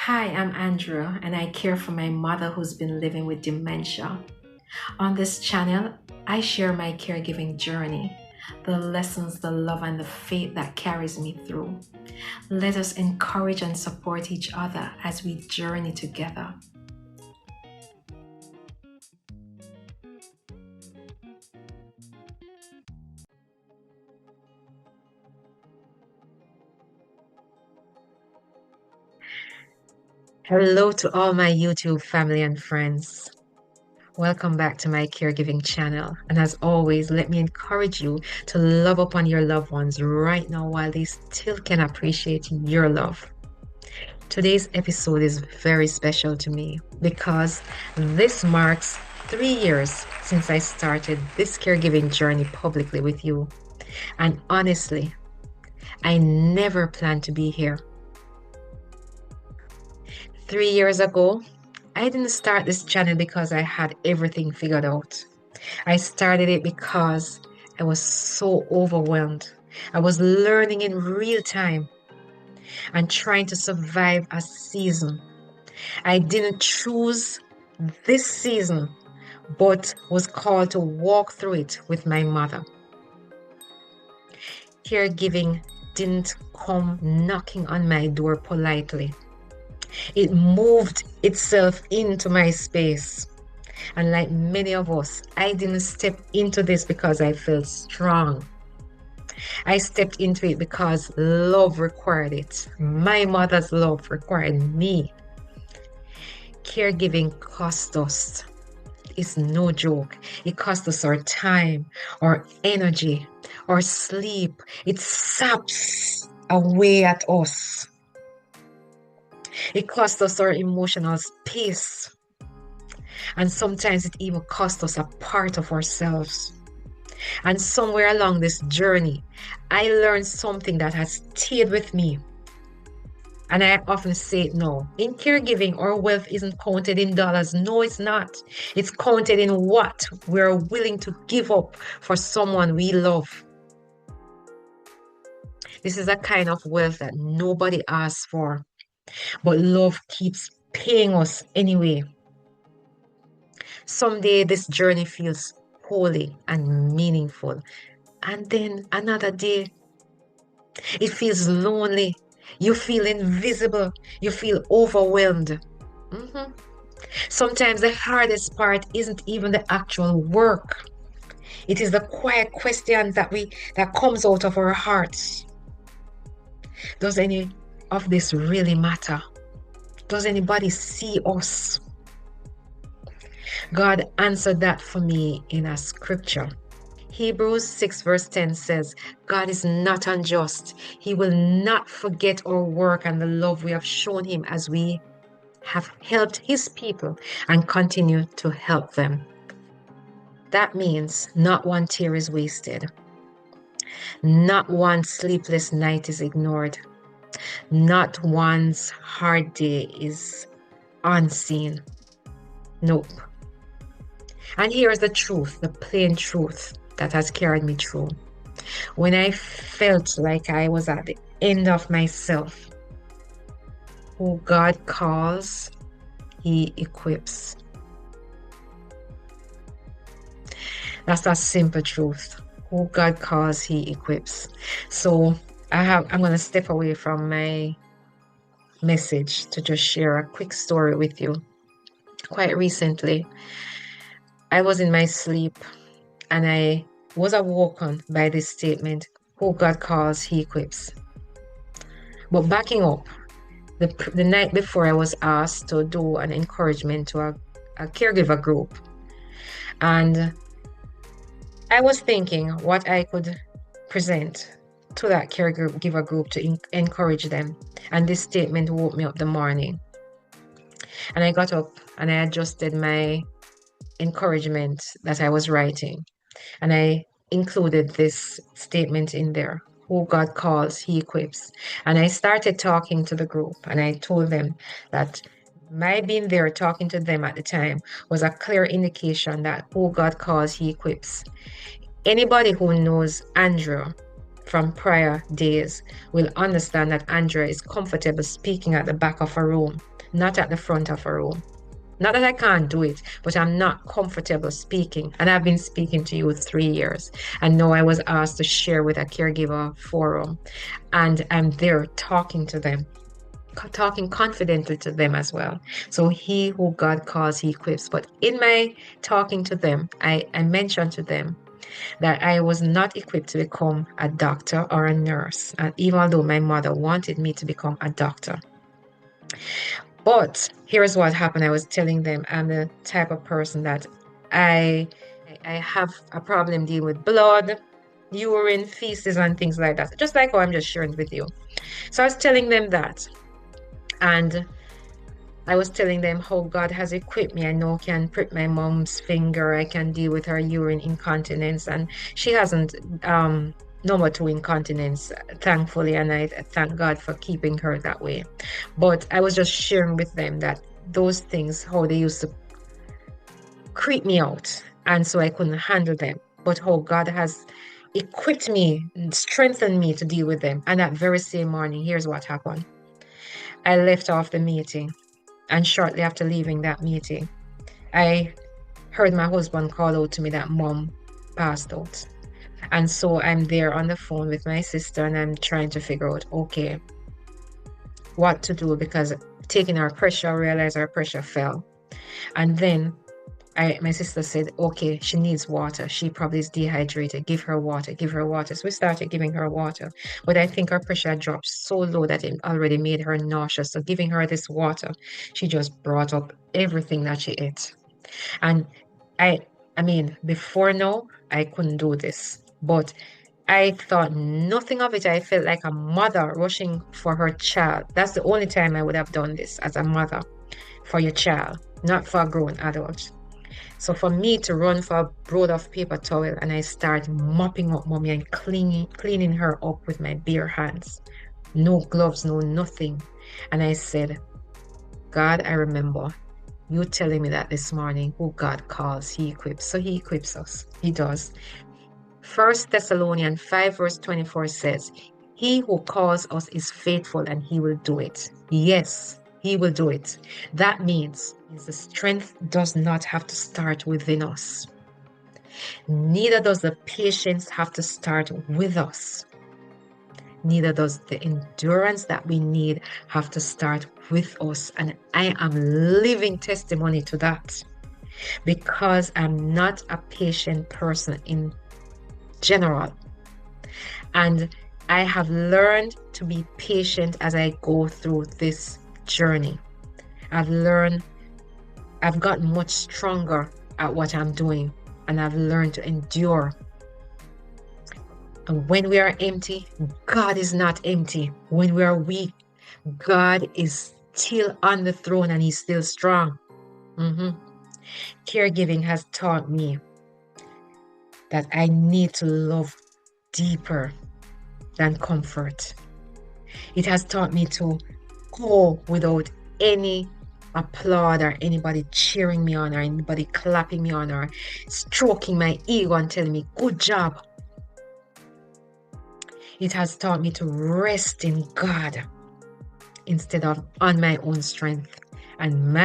Hi, I'm Andrew, and I care for my mother who's been living with dementia. On this channel, I share my caregiving journey, the lessons, the love, and the faith that carries me through. Let us encourage and support each other as we journey together. Hello to all my YouTube family and friends. Welcome back to my caregiving channel. And as always, let me encourage you to love upon your loved ones right now while they still can appreciate your love. Today's episode is very special to me because this marks 3 years since I started this caregiving journey publicly with you. And honestly, I never planned to be here. 3 years ago, I didn't start this channel because I had everything figured out. I started it because I was so overwhelmed. I was learning in real time and trying to survive a season. I didn't choose this season, but was called to walk through it with my mother. Caregiving didn't come knocking on my door politely. It moved itself into my space. And like many of us, I didn't step into this because I felt strong. I stepped into it because love required it. My mother's love required me. Caregiving cost us. It's no joke. It cost us our time, our energy, our sleep. It saps away at us. It cost us our emotional space. And sometimes it even cost us a part of ourselves. And somewhere along this journey, I learned something that has stayed with me. And I often say it now. In caregiving, our wealth isn't counted in dollars. No, it's not. It's counted in what we're willing to give up for someone we love. This is a kind of wealth that nobody asks for, but love keeps paying us anyway. Someday this journey feels holy and meaningful. And then another day, it feels lonely. You feel invisible. You feel overwhelmed. Mhm. Sometimes the hardest part isn't even the actual work. It is the quiet question that comes out of our hearts. Does any of this really matter? Does anybody see us? God answered that for me in a scripture. Hebrews 6 verse 10 says, God is not unjust. He will not forget our work and the love we have shown him as we have helped his people and continue to help them. That means not one tear is wasted. Not one sleepless night is ignored. Not one's hard day is unseen. Nope. And here's the truth, the plain truth that has carried me through. When I felt like I was at the end of myself, who God calls, he equips. That's a simple truth. Who God calls, he equips. So I'm going to step away from my message to just share a quick story with you. Quite recently, I was in my sleep and I was awoken by this statement, who God calls, he equips. But backing up, the night before I was asked to do an encouragement to a caregiver group. And I was thinking what I could present to that caregiver group to encourage them. And this statement woke me up the morning. And I got up and I adjusted my encouragement that I was writing. And I included this statement in there. Who God calls, he equips. And I started talking to the group and I told them that my being there talking to them at the time was a clear indication that who God calls, he equips. Anybody who knows Andrew from prior days will understand that Andrea is comfortable speaking at the back of a room, not at the front of a room. Not that I can't do it, but I'm not comfortable speaking. And I've been speaking to you 3 years. And now I was asked to share with a caregiver forum. And I'm there talking to them, talking confidently to them as well. So he who God calls, he equips. But in my talking to them, I mentioned to them that I was not equipped to become a doctor or a nurse. And even though my mother wanted me to become a doctor. But here's what happened. I was telling them I'm the type of person that I I have a problem dealing with blood, urine, feces, and things like that. Just like how I'm just sharing with you. So I was telling them that. And I was telling them how God has equipped me. I know I can prick my mom's finger. I can deal with her urine incontinence. And she hasn't number two incontinence, thankfully. And I thank God for keeping her that way. But I was just sharing with them that those things, how they used to creep me out. And so I couldn't handle them. But how God has equipped me, strengthened me to deal with them. And that very same morning, here's what happened. I left off the meeting. And shortly after leaving that meeting, I heard my husband call out to me that mom passed out. And so I'm there on the phone with my sister and I'm trying to figure out, okay, what to do because taking our pressure, I realized our pressure fell. And then my sister said, okay, she needs water. She probably is dehydrated. Give her water, give her water. So we started giving her water. But I think her pressure dropped so low that it already made her nauseous. So giving her this water, she just brought up everything that she ate. And I I mean, before now, I couldn't do this. But I thought nothing of it. I felt like a mother rushing for her child. That's the only time I would have done this as a mother for your child, not for a grown adult. So for me to run for a broad of paper towel and I start mopping up mommy and cleaning her up with my bare hands. No gloves, no nothing. And I said, God, I remember you telling me that this morning, who God calls, he equips. So he equips us. He does. First Thessalonians 5 verse 24 says, he who calls us is faithful and he will do it. Yes, he will do it. That means the strength does not have to start within us. Neither does the patience have to start with us. Neither does the endurance that we need have to start with us. And I am living testimony to that because I'm not a patient person in general. And I have learned to be patient as I go through this journey. I've gotten much stronger at what I'm doing, and I've learned to endure. And when we are empty, God is not empty. When we are weak, God is still on the throne and he's still strong. Caregiving has taught me that I need to love deeper than comfort. It has taught me to go without any applaud or anybody cheering me on or anybody clapping me on or stroking my ego and telling me, good job. It has taught me to rest in God instead of on my own strength. And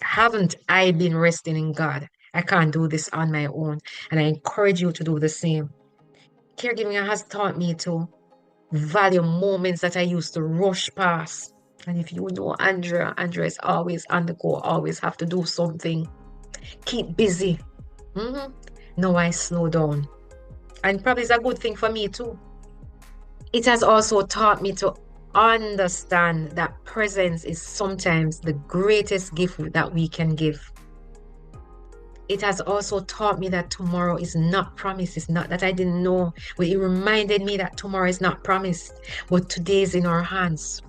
haven't I been resting in God? I can't do this on my own. And I encourage you to do the same. Caregiving has taught me to value moments that I used to rush past. And if you know Andrea is always on the go, always have to do something. Keep busy. Now I slow down. And probably it's a good thing for me too. It has also taught me to understand that presence is sometimes the greatest gift that we can give. It has also taught me that tomorrow is not promised. It's not that I didn't know, but it reminded me that tomorrow is not promised, but today is in our hands.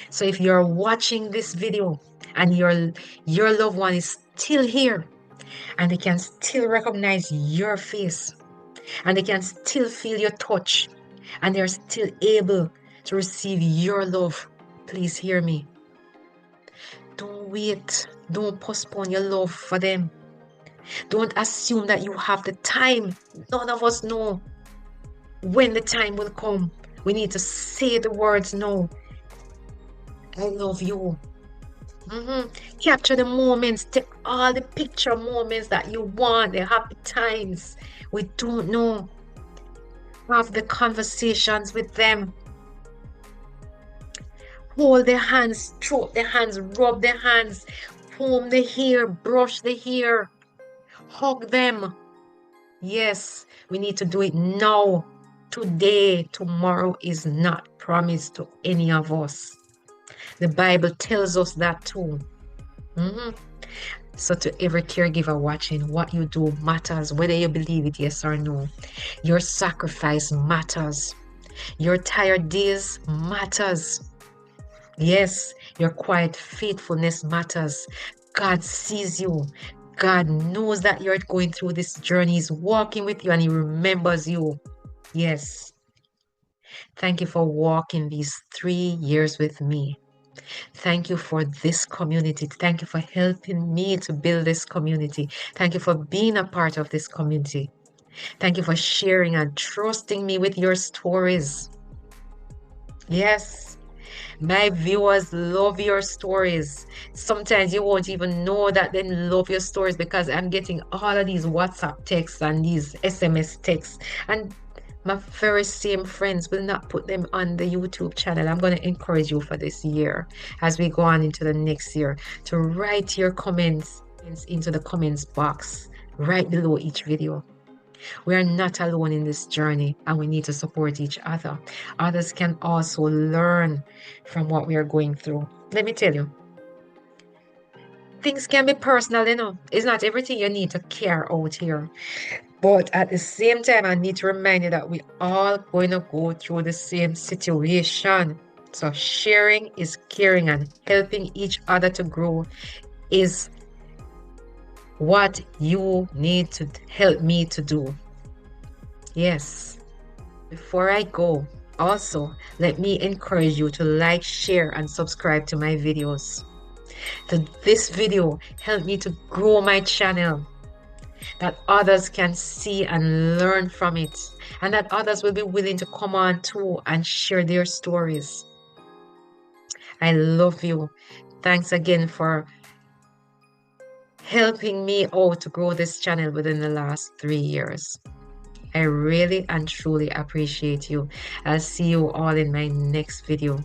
So if you're watching this video and your loved one is still here and they can still recognize your face and they can still feel your touch and they're still able to receive your love, please hear me. Don't wait. Don't postpone your love for them. Don't assume that you have the time. None of us know. When the time will come, we need to say the words, no, I love you. Mhm. Capture the moments, take all the picture moments that you want, the happy times. We don't know. Have the conversations with them. Hold their hands, stroke their hands, rub their hands, comb the hair, brush the hair, hug them. Yes, we need to do it now. Today, tomorrow is not promised to any of us. The Bible tells us that too. Mhm. So, to every caregiver watching, what you do matters, whether you believe it, yes or no. Your sacrifice matters. Your tired days matters. Yes, your quiet faithfulness matters. God sees you. God knows that you're going through this journey. He's walking with you and He remembers you. Yes. Thank you for walking these 3 years with me. Thank you for this community. Thank you for helping me to build this community. Thank you for being a part of this community. Thank you for sharing and trusting me with your stories. Yes. My viewers love your stories. Sometimes you won't even know that they love your stories because I'm getting all of these WhatsApp texts and these SMS texts. And my very same friends will not put them on the YouTube channel. I'm going to encourage you for this year as we go on into the next year to write your comments into the comments box right below each video. We are not alone in this journey and we need to support each other. Others can also learn from what we are going through. Let me tell you, things can be personal, you know. It's not everything you need to care out here. But at the same time, I need to remind you that we all going to go through the same situation. So sharing is caring and helping each other to grow is what you need to help me to do. Yes. Before I go, also, let me encourage you to like, share, and subscribe to my videos. This video helped me to grow my channel, that others can see and learn from it, and that others will be willing to come on too and share their stories. I love you. Thanks again for helping me out to grow this channel within the last 3 years. I really and truly appreciate you. I'll see you all in my next video.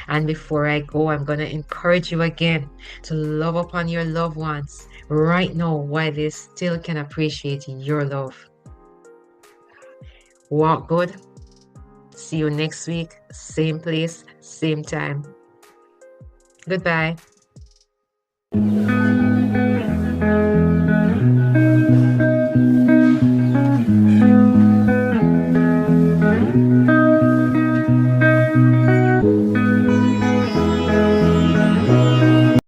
And before I go, I'm going to encourage you again to love upon your loved ones right now while they still can appreciate your love. Walk good. See you next week. Same place, same time. Goodbye.